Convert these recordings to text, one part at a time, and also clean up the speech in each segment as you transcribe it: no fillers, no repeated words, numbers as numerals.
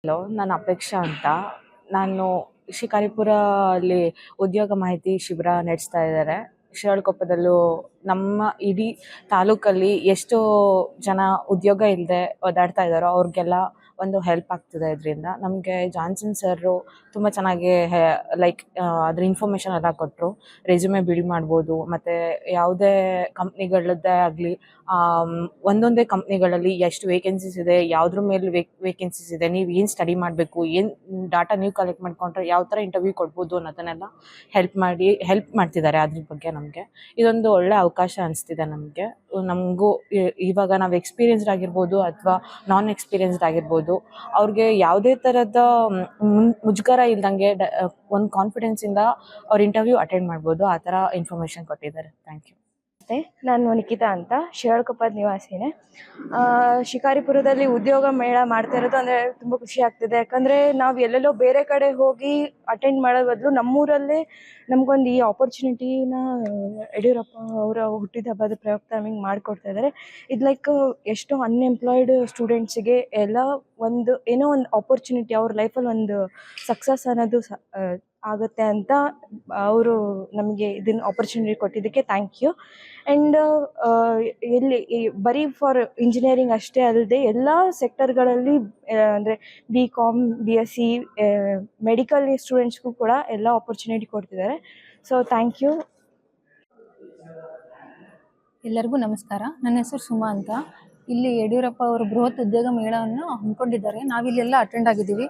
Hello, ನಾನು ಅಪೇಕ್ಷಾ ಅಂತ. ನಾನು ಶಿಕಾರಿಪುರ ಅಲ್ಲಿ ಉದ್ಯೋಗ ಮಾಹಿತಿ ಶಿಬಿರ ನಡೆಸ್ತಾ ಇದ್ದಾರೆ. ಶಿರಾಳಕೊಪ್ಪದಲ್ಲೂ ನಮ್ಮ ಇಡೀ ತಾಲೂಕಲ್ಲಿ ಎಷ್ಟೋ ಜನ ಉದ್ಯೋಗ ಇಲ್ಲದೆ ಓದಾಡ್ತಾ ಇದ್ದಾರೋ ಅವ್ರಿಗೆಲ್ಲ ಒಂದು ಹೆಲ್ಪ್ ಆಗ್ತಿದೆ ಇದರಿಂದ. ನಮಗೆ ಜಾನ್ಸನ್ ಸರ್ರು ತುಂಬ ಚೆನ್ನಾಗಿ ಅದ್ರ ಇನ್ಫಾರ್ಮೇಷನ್ ಎಲ್ಲ ಕೊಟ್ಟರು. ರೆಸ್ಯೂಮೆ ಬಿಲ್ಡ್ ಮಾಡ್ಬೋದು, ಮತ್ತು ಯಾವುದೇ ಕಂಪ್ನಿಗಳದ್ದೇ ಆಗಲಿ, ಒಂದೊಂದೇ ಕಂಪ್ನಿಗಳಲ್ಲಿ ಎಷ್ಟು ವೇಕೆನ್ಸೀಸ್ ಇದೆ, ಯಾವುದ್ರ ಮೇಲೆ ವೇಕೆನ್ಸೀಸ್ ಇದೆ, ನೀವು ಏನು ಸ್ಟಡಿ ಮಾಡಬೇಕು, ಏನು ಡಾಟಾ ನೀವು ಕಲೆಕ್ಟ್ ಮಾಡಿಕೊಂಡ್ರೆ ಯಾವ ಥರ ಇಂಟರ್ವ್ಯೂ ಕೊಡ್ಬೋದು ಅನ್ನೋದನ್ನೆಲ್ಲ ಹೆಲ್ಪ್ ಮಾಡ್ತಿದ್ದಾರೆ. ಅದ್ರ ಬಗ್ಗೆ ನಮಗೆ ಇದೊಂದು ಒಳ್ಳೆ ಅವಕಾಶ ಅನಿಸ್ತಿದೆ. ನಮಗೂ ಇವಾಗ ನಾವು ಎಕ್ಸ್ಪೀರಿಯನ್ಸ್ಡ್ ಆಗಿರ್ಬೋದು ಅಥವಾ ನಾನ್ ಎಕ್ಸ್ಪೀರಿಯನ್ಸ್ಡ್ ಆಗಿರ್ಬೋದು, ಅವ್ರಿಗೆ ಯಾವುದೇ ಥರದ ಮುಜುಗರ ಇಲ್ದಂಗೆ ಒಂದು ಕಾನ್ಫಿಡೆನ್ಸಿಂದ ಅವ್ರು ಇಂಟರ್ವ್ಯೂ ಅಟೆಂಡ್ ಮಾಡ್ಬೋದು. ಆ ಥರ ಇನ್ಫಾರ್ಮೇಷನ್ ಕೊಟ್ಟಿದ್ದಾರೆ. Thank you. ನಾನು ನಿಖಿತಾ ಅಂತ, ಶಿರಾಳಕೊಪ್ಪದ ನಿವಾಸಿನೇ. ಶಿಕಾರಿಪುರದಲ್ಲಿ ಉದ್ಯೋಗ ಮೇಳ ಮಾಡ್ತಾ ಇರೋದು ಅಂದರೆ ತುಂಬ ಖುಷಿ ಆಗ್ತಿದೆ. ಯಾಕಂದರೆ ನಾವು ಎಲ್ಲೆಲ್ಲೋ ಬೇರೆ ಕಡೆ ಹೋಗಿ ಅಟೆಂಡ್ ಮಾಡೋ ಬದಲು ನಮ್ಮೂರಲ್ಲೇ ನಮಗೊಂದು ಈ ಆಪರ್ಚುನಿಟಿನ ಯಡಿಯೂರಪ್ಪ ಅವರ ಹುಟ್ಟಿದ ಹಬ್ಬದ ಪ್ರಯುಕ್ತ ನಮಗೆ ಮಾಡಿಕೊಡ್ತಾ ಇದ್ದಾರೆ. ಇದು ಎಷ್ಟೋ ಅನ್ಎಂಪ್ಲಾಯ್ಡ್ ಸ್ಟೂಡೆಂಟ್ಸಿಗೆ ಎಲ್ಲ ಏನೋ ಒಂದು ಆಪರ್ಚುನಿಟಿ, ಅವ್ರ ಲೈಫಲ್ಲಿ ಒಂದು ಸಕ್ಸಸ್ ಅನ್ನೋದು ಆಗುತ್ತೆ ಅಂತ ಅವರು ನಮಗೆ ಇದನ್ನು ಆಪರ್ಚುನಿಟಿ ಕೊಟ್ಟಿದ್ದಕ್ಕೆ ಥ್ಯಾಂಕ್ ಯು. ಆ್ಯಂಡ್ ಬರೀ ಫಾರ್ ಇಂಜಿನಿಯರಿಂಗ್ ಅಷ್ಟೇ ಅಲ್ಲದೆ ಎಲ್ಲ ಸೆಕ್ಟರ್ಗಳಲ್ಲಿ ಅಂದರೆ BCom, BSc, ಮೆಡಿಕಲ್ ಸ್ಟೂಡೆಂಟ್ಸ್ಗೂ ಕೂಡ ಎಲ್ಲ ಆಪರ್ಚುನಿಟಿ ಕೊಡ್ತಿದ್ದಾರೆ. So thank you. ಎಲ್ಲರಿಗೂ ನಮಸ್ಕಾರ. ನನ್ನ ಹೆಸರು ಸುಮಾ ಅಂತ. ಇಲ್ಲಿ ಯಡಿಯೂರಪ್ಪ ಅವರು ಬೃಹತ್ ಉದ್ಯೋಗ ಮೇಳವನ್ನು ಹಮ್ಮಿಕೊಂಡಿದ್ದಾರೆ. ನಾವಿಲ್ಲೆಲ್ಲ ಅಟೆಂಡ್ ಆಗಿದ್ದೀವಿ.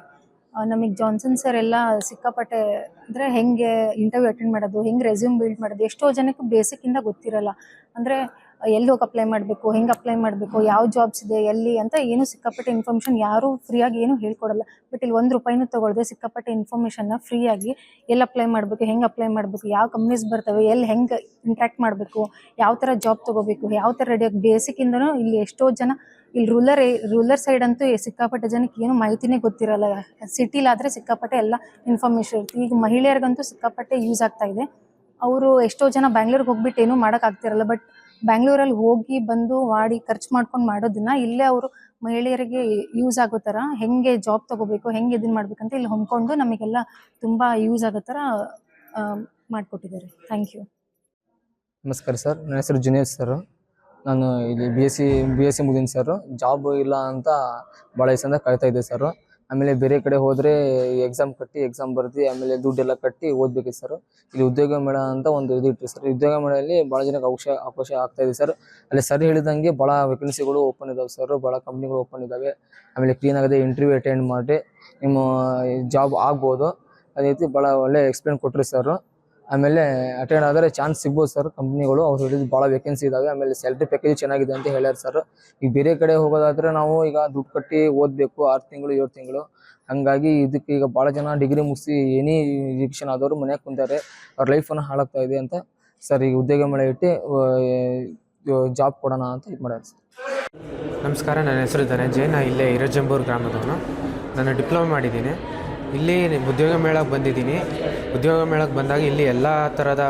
ನಮಗೆ ಜಾನ್ಸನ್ ಸರ್ ಎಲ್ಲ ಸಿಕ್ಕಾಪಟ್ಟೆ ಅಂದರೆ ಹೆಂಗೆ ಇಂಟರ್ವ್ಯೂ ಅಟೆಂಡ್ ಮಾಡೋದು, ಹೆಂಗೆ ರೆಸ್ಯೂಮ್ ಬಿಲ್ಡ್ ಮಾಡೋದು, ಎಷ್ಟೋ ಜನಕ್ಕೆ ಬೇಸಿಕ್ಕಿಂದ ಗೊತ್ತಿರಲ್ಲ. ಅಂದರೆ ಎಲ್ಲಿ ಹೋಗಿ ಅಪ್ಲೈ ಮಾಡಬೇಕು, ಹೆಂಗೆ ಅಪ್ಲೈ ಮಾಡಬೇಕು, ಯಾವ ಜಾಬ್ಸ್ ಇದೆ, ಎಲ್ಲಿ ಅಂತ ಏನು ಸಿಕ್ಕಾಪಟ್ಟೆ ಇನ್ಫಾರ್ಮೇಷನ್ ಯಾರೂ ಫ್ರೀಯಾಗಿ ಏನು ಹೇಳ್ಕೊಡಲ್ಲ. ಬಟ್ ಇಲ್ಲಿ ₹1 ತೊಗೊಳ್ಳದೆ ಸಿಕ್ಕಾಪಟ್ಟೆ ಇನ್ಫಾರ್ಮೇಷನ್ನ ಫ್ರೀಯಾಗಿ ಎಲ್ಲಿ ಅಪ್ಲೈ ಮಾಡಬೇಕು, ಹೆಂಗೆ ಅಪ್ಲೈ ಮಾಡಬೇಕು, ಯಾವ ಕಂಪ್ನೀಸ್ ಬರ್ತವೆ, ಎಲ್ಲಿ ಹೆಂಗೆ ಇಂಟ್ರ್ಯಾಕ್ಟ್ ಮಾಡಬೇಕು, ಯಾವ ಥರ ಜಾಬ್ ತೊಗೋಬೇಕು, ಯಾವ ಥರ ರೆಡಿ ಆಗಿ ಬೇಸಿಕ್ಕಿಂದನೂ ಇಲ್ಲಿ ಎಷ್ಟೋ ಜನ ಇಲ್ಲಿ ರೂರಲ್ ಸೈಡ್ ಅಂತೂ ಸಿಕ್ಕಾಪಟ್ಟೆ ಜನಕ್ಕೆ ಏನು ಮಾಹಿತಿನೇ ಗೊತ್ತಿರಲ್ಲ. ಸಿಟಿಲಾದರೆ ಸಿಕ್ಕಾಪಟ್ಟೆ ಎಲ್ಲ ಇನ್ಫಾರ್ಮೇಷನ್ ಇರುತ್ತೆ. ಈಗ ಮಹಿಳೆಯರಿಗಂತೂ ಸಿಕ್ಕಾಪಟ್ಟೆ ಯೂಸ್ ಆಗ್ತಾ ಇದೆ. ಅವರು ಎಷ್ಟೋ ಜನ ಬ್ಯಾಂಗ್ಳೂರಿಗೆ ಹೋಗ್ಬಿಟ್ಟು ಏನೂ ಮಾಡೋಕ್ಕಾಗ್ತಿರಲ್ಲ. ಬಟ್ ಬ್ಯಾಂಗ್ಳೂರಲ್ಲಿ ಹೋಗಿ ಬಂದು ಮಾಡಿ ಖರ್ಚು ಮಾಡ್ಕೊಂಡು ಮಾಡೋದನ್ನ ಇಲ್ಲೇ ಅವರು ಮಹಿಳೆಯರಿಗೆ ಯೂಸ್ ಆಗೋ ಥರ ಹೆಂಗೆ ಜಾಬ್ ತೊಗೋಬೇಕು, ಹೆಂಗೆ ಇದನ್ನು ಮಾಡ್ಬೇಕಂತ ಇಲ್ಲಿ ಹೊಮ್ಕೊಂಡು ನಮಗೆಲ್ಲ ತುಂಬ ಯೂಸ್ ಆಗೋ ಥರ ಮಾಡಿಕೊಟ್ಟಿದ್ದಾರೆ. Thank you. ನಮಸ್ಕಾರ ಸರ್, ನನ್ನ ಹೆಸರು ಜುನೇಶ್ ಸರ್. ನಾನು ಇಲ್ಲಿ ಬಿ ಎಸ್ ಸಿ ಮುಗಿದೀನಿ ಸರ್. ಜಾಬ್ ಇಲ್ಲ ಅಂತ ಭಾಳ ದಿವಸದಿಂದ ಕಾಯ್ತಾ ಇದ್ದೆ ಸರ್. ಆಮೇಲೆ ಬೇರೆ ಕಡೆ ಹೋದರೆ ಎಕ್ಸಾಮ್ ಬರ್ದು ಆಮೇಲೆ ದುಡ್ಡೆಲ್ಲ ಕಟ್ಟಿ ಓದಬೇಕಿತ್ತು ಸರ್. ಇಲ್ಲಿ ಉದ್ಯೋಗ ಮೇಳ ಅಂತ ಒಂದು ಇದು ಇಟ್ಟು ಸರ್. ಉದ್ಯೋಗ ಮೇಳದಲ್ಲಿ ಭಾಳ ಜನಕ್ಕೆ ಅವಕಾಶ ಆಗ್ತಾ ಇದೆ ಸರ್. ಅಲ್ಲಿ ಸರ್ ಹೇಳಿದಂಗೆ ಭಾಳ ವೇಕೆನ್ಸಿಗಳು ಓಪನ್ ಇದಾವೆ ಸರ್, ಭಾಳ ಕಂಪ್ನಿಗಳು ಓಪನ್ ಇದ್ದಾವೆ. ಆಮೇಲೆ ಕ್ಲೀನ್ ಆಗದೆ ಇಂಟರ್ವ್ಯೂ ಅಟೆಂಡ್ ಮಾಡಿ ನಿಮ್ಮ ಜಾಬ್ ಆಗ್ಬೋದು. ಅದೇ ರೀತಿ ಭಾಳ ಒಳ್ಳೆ ಎಕ್ಸ್ಪ್ಲೇನ್ ಕೊಟ್ಟರು ಸರ್. ಆಮೇಲೆ ಅಟೆಂಡ್ ಆದರೆ ಚಾನ್ಸ್ ಸಿಗ್ಬೋದು ಸರ್. ಕಂಪ್ನಿಗಳು ಅವ್ರು ಹೇಳಿದ್ದು ಭಾಳ ವೇಕೆನ್ಸಿ ಇದ್ದಾವೆ. ಆಮೇಲೆ ಸ್ಯಾಲ್ರಿ ಪ್ಯಾಕೇಜ್ ಚೆನ್ನಾಗಿದೆ ಅಂತ ಹೇಳ್ಯಾರ ಸರ್. ಈಗ ಬೇರೆ ಕಡೆ ಹೋಗೋದಾದರೆ ನಾವು ಈಗ ದುಡ್ಡು ಕಟ್ಟಿ ಓದಬೇಕು 6 ತಿಂಗಳು 7 ತಿಂಗಳು. ಹಾಗಾಗಿ ಇದಕ್ಕೆ ಈಗ ಭಾಳ ಜನ ಡಿಗ್ರಿ ಮುಗಿಸಿ ಎನಿ ಎಜುಕೇಷನ್ ಆದವರು ಮನ್ಯಾಗ ಕುಂತಾರೆ, ಅವ್ರ ಲೈಫನ್ನು ಹಾಳಾಗ್ತಾ ಇದೆ ಅಂತ ಸರ್ ಈಗ ಉದ್ಯೋಗ ಮೇಳ ಇಟ್ಟು ಜಾಬ್ ಕೊಡೋಣ ಅಂತ ಇದು ಮಾಡ್ಯಾರ ಸರ್. ನಮಸ್ಕಾರ, ನನ್ನ ಹೆಸರು ಧನಂಜಯ್. ನಾನು ಇಲ್ಲೇ ಹಿರೇಜಂಬೂರು ಗ್ರಾಮದವನು. ನಾನು ಡಿಪ್ಲೊಮಾ ಮಾಡಿದ್ದೀನಿ. ಇಲ್ಲಿ ಉದ್ಯೋಗ ಮೇಳಕ್ಕೆ ಬಂದಿದ್ದೀನಿ. ಉದ್ಯೋಗ ಮೇಳಕ್ಕೆ ಬಂದಾಗ ಇಲ್ಲಿ ಎಲ್ಲ ಥರದ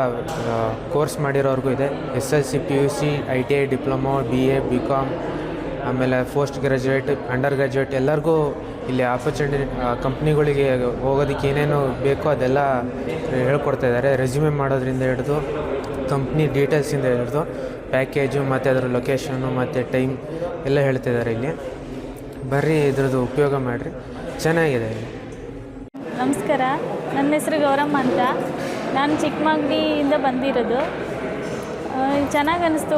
ಕೋರ್ಸ್ ಮಾಡಿರೋರ್ಗೂ ಇದೆ. SSC, PUC, ITI, diploma, BA, BCom, ಆಮೇಲೆ ಪೋಸ್ಟ್ ಗ್ರ್ಯಾಜುಯೇಟ್, ಅಂಡರ್ ಗ್ರ್ಯಾಜುಯೇಟ್ ಎಲ್ಲರಿಗೂ ಇಲ್ಲಿ ಆಪರ್ಚುನಿಟಿ, ಕಂಪ್ನಿಗಳಿಗೆ ಹೋಗೋದಕ್ಕೆ ಏನೇನು ಬೇಕೋ ಅದೆಲ್ಲ ಹೇಳ್ಕೊಡ್ತಾ ಇದ್ದಾರೆ. ರೆಸ್ಯೂಮೆ ಮಾಡೋದ್ರಿಂದ ಹಿಡಿದು ಕಂಪ್ನಿ ಡೀಟೇಲ್ಸಿಂದ ಹಿಡಿದು ಪ್ಯಾಕೇಜು ಮತ್ತು ಅದರ ಲೊಕೇಶನು ಮತ್ತು ಟೈಮ್ ಎಲ್ಲ ಹೇಳ್ತಿದ್ದಾರೆ. ಇಲ್ಲಿ ಬರ್ರಿ, ಇದ್ರದ್ದು ಉಪಯೋಗ ಮಾಡಿರಿ, ಚೆನ್ನಾಗಿದೆ ಇಲ್ಲಿ. ನಮಸ್ಕಾರ, ನನ್ನ ಹೆಸರು ಗೌರಮ್ಮ ಅಂತ. ನಾನು ಚಿಕ್ಕಮಗಳೂರಿಂದ ಬಂದಿರೋದು. ಚೆನ್ನಾಗಿ ಅನ್ನಿಸ್ತು.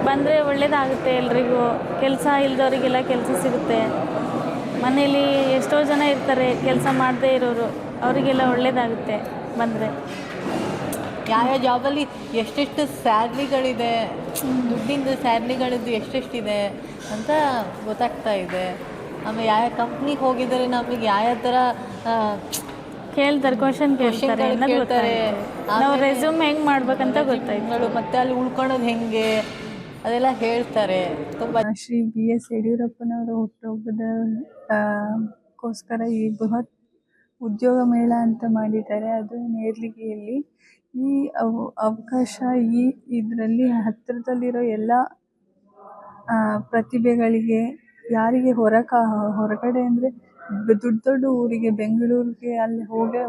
ಬಂದರೆ ಒಳ್ಳೆಯದಾಗುತ್ತೆ. ಎಲ್ರಿಗೂ ಕೆಲಸ ಇಲ್ದವರಿಗೆಲ್ಲ ಕೆಲಸ ಸಿಗುತ್ತೆ. ಮನೇಲಿ ಎಷ್ಟೋ ಜನ ಇರ್ತಾರೆ ಕೆಲಸ ಮಾಡದೇ ಇರೋರು, ಅವರಿಗೆಲ್ಲ ಒಳ್ಳೆಯದಾಗುತ್ತೆ ಬಂದರೆ. ಯಾವ ಜಾಬಲ್ಲಿ ಎಷ್ಟೆಷ್ಟು ಸ್ಯಾಲ್ರಿಗಳಿದೆ, ದುಡ್ಡಿಂದು ಸ್ಯಾಲ್ರಿಗಳದ್ದು ಎಷ್ಟೆಷ್ಟಿದೆ ಅಂತ ಗೊತ್ತಾಗ್ತಾ ಇದೆ. ಆಮೇಲೆ ಯಾವ ಕಂಪ್ನಿಗೆ ಹೋಗಿದ್ದಾರೆ, ನಮಗೆ ಯಾವ ಥರ ಕೇಳ್ತಾರೆ, ಕ್ವಶನ್ ಕೇಳ್ತಾರೆ, ನಾವು ರೆಸ್ಯೂಮ್ ಹೆಂಗೆ ಮಾಡ್ಬೇಕಂತ ಗೊತ್ತಾಯ್ತು. ಮತ್ತು ಅಲ್ಲಿ ಉಳ್ಕೊಳ್ಳೋದು ಹೆಂಗೆ ಅದೆಲ್ಲ ಹೇಳ್ತಾರೆ. ತುಂಬ ಶ್ರೀ BS ಯಡಿಯೂರಪ್ಪನವರ ಹುಟ್ಟುಹಬ್ಬದಕ್ಕೋಸ್ಕರ ಈ ಬೃಹತ್ ಉದ್ಯೋಗ ಮೇಳ ಅಂತ ಮಾಡಿದ್ದಾರೆ. ಅದು ನೇರ್ಲಿಗಿಯಲ್ಲಿ ಈ ಅವಕಾಶ ಇದರಲ್ಲಿ ಹತ್ತಿರದಲ್ಲಿರೋ ಎಲ್ಲ ಪ್ರತಿಭೆಗಳಿಗೆ, ಯಾರಿಗೆ ಹೊರಗಡೆ ಅಂದರೆ ದೊಡ್ಡ ದೊಡ್ಡ ಊರಿಗೆ ಬೆಂಗಳೂರಿಗೆ ಅಲ್ಲಿ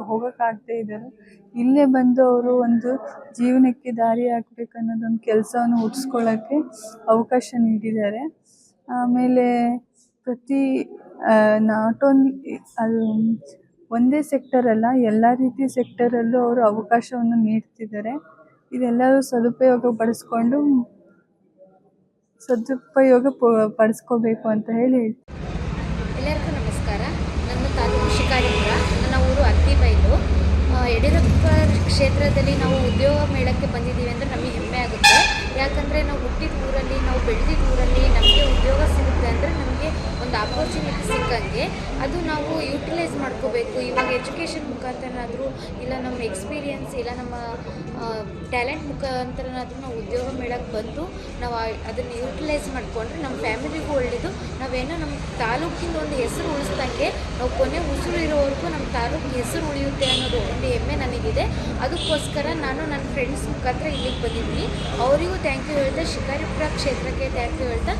ಹೋಗೋಕ್ಕಾಗದೇ ಇದ್ದರು ಇಲ್ಲೇ ಬಂದು ಅವರು ಒಂದು ಜೀವನಕ್ಕೆ ದಾರಿ ಹಾಕ್ಬೇಕು ಅನ್ನೋದೊಂದು ಕೆಲಸವನ್ನು ಹುಟ್ಟಿಸ್ಕೊಳ್ಳೋಕ್ಕೆ ಅವಕಾಶ ನೀಡಿದ್ದಾರೆ. ಆಮೇಲೆ ಪ್ರತಿ ನಾಟ್ ಓನ್ಲಿ ಅದು ಒಂದೇ ಸೆಕ್ಟರ್ ಅಲ್ಲ, ಎಲ್ಲ ರೀತಿ ಸೆಕ್ಟರಲ್ಲೂ ಅವರು ಅವಕಾಶವನ್ನು ನೀಡ್ತಿದ್ದಾರೆ. ಇದೆಲ್ಲರೂ ಪಡಿಸ್ಕೋಬೇಕು ಅಂತ ಹೇಳಿ ಎಲ್ಲರಿಗೂ ನಮಸ್ಕಾರ. ನನ್ನ ತಾಲೂಕು ಶಿಕಾರಿಪುರ, ನನ್ನ ಊರು ಅತ್ತಿಬೈಲು. ಯಡಿಯೂರಪ್ಪ ಕ್ಷೇತ್ರದಲ್ಲಿ ನಾವು ಉದ್ಯೋಗ ಮೇಳಕ್ಕೆ ಬಂದಿದ್ದೀವಿ ಅಂದರೆ ನಮಗೆ ಹೆಮ್ಮೆ ಆಗುತ್ತೆ. ಯಾಕಂದರೆ ನಾವು ಹುಟ್ಟಿದ ಊರಲ್ಲಿ, ನಾವು ಬೆಳೆದಿದ್ದ ಊರಲ್ಲಿ ನಮಗೆ ಉದ್ಯೋಗ ಸಿಗುತ್ತೆ ಅಂದರೆ ನಮಗೆ ಒಂದು ಆಪರ್ಚುನಿಟಿ ಸಿಕ್ಕಂಗೆ ಅದು ನಾವು ಯೂಟಿಲೈಸ್ ಮಾಡ್ಕೋಬೇಕು. ಇವಾಗ ಎಜುಕೇಷನ್ ಮುಖಾಂತರನಾದರೂ ಇಲ್ಲ ನಮ್ಮ ಎಕ್ಸ್ಪೀರಿಯನ್ಸ್ ಇಲ್ಲ ನಮ್ಮ ಟ್ಯಾಲೆಂಟ್ ಮುಖಾಂತರನಾದರೂ ನಾವು ಉದ್ಯೋಗ ಮೇಳಕ್ಕೆ ಬಂದು ನಾವು ಅದನ್ನು ಯೂಟಿಲೈಸ್ ಮಾಡಿಕೊಂಡ್ರೆ ನಮ್ಮ ಫ್ಯಾಮಿಲಿಗೂ ಒಳ್ಳೆಯದು. ನಾವೇನೋ ನಮ್ಮ ತಾಲೂಕಿಂದ ಒಂದು ಹೆಸರು ಉಳಿಸ್ದಂಗೆ ನಾವು ಕೊನೆ ಉಸಿರು ಇರೋವರೆಗೂ ನಮ್ಮ ತಾಲೂಕು ಹೆಸರು ಉಳಿಯುತ್ತೆ ಅನ್ನೋದು ಒಂದು ಹೆಮ್ಮೆ ನನಗಿದೆ. ಅದಕ್ಕೋಸ್ಕರ ನಾನು ನನ್ನ ಫ್ರೆಂಡ್ಸ್ ಮುಖಾಂತರ ಇಲ್ಲಿಗೆ ಬಂದಿದ್ದೀನಿ. ಅವರಿಗೂ ಥ್ಯಾಂಕ್ ಯು ಹೇಳ್ತಾ, ಶಿಕಾರಿಪುರ ಕ್ಷೇತ್ರಕ್ಕೆ ಥ್ಯಾಂಕ್ ಯು ಹೇಳ್ತಾ.